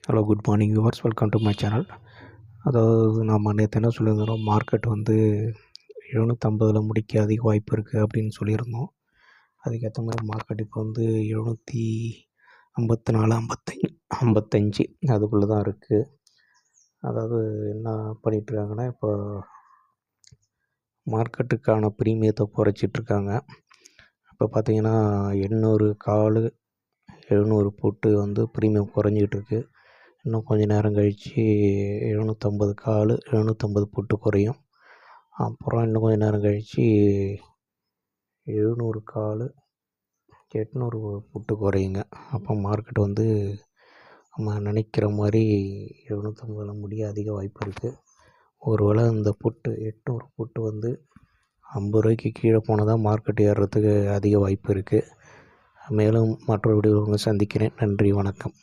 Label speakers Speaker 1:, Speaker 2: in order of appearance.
Speaker 1: Hello, good morning viewers. Welcome to my channel. அதாவது நம்ம நேற்று என்ன சொல்லியிருந்தோம், மார்க்கெட் வந்து 750 முடிக்க அதிக வாய்ப்பு இருக்குது அப்படின்னு சொல்லியிருந்தோம். அதுக்கேற்ற மாதிரி மார்க்கெட் இப்போ வந்து 754, 55 அதுக்குள்ளே தான் இருக்குது. அதாவது என்ன பண்ணிகிட்ருக்காங்கன்னா, இப்போ மார்க்கெட்டுக்கான ப்ரீமியத்தை குறைச்சிட்ருக்காங்க. இப்போ பார்த்தீங்கன்னா 800 கால் 700 புட்டு வந்து ப்ரீமியம் குறைஞ்சிக்கிட்டு இருக்குது. இன்னும் கொஞ்சம் நேரம் கழித்து 750 கால் 750 புட்டு குறையும். அப்புறம் இன்னும் கொஞ்சம் நேரம் கழித்து 700 கால் 800 புட்டு குறையுங்க. அப்போ மார்க்கெட் வந்து நம்ம நினைக்கிற மாதிரி 750 முடிய அதிக வாய்ப்பு இருக்குது. ஒருவேளை இந்த புட்டு 800 புட்டு வந்து 50 ரூபாய்க்கு கீழே போனால் தான் மார்க்கெட் ஏறுறதுக்கு அதிக வாய்ப்பு இருக்குது. மேலும் மற்றொரு வீடியோவில் உங்களை சந்திக்கிறேன். நன்றி, வணக்கம்.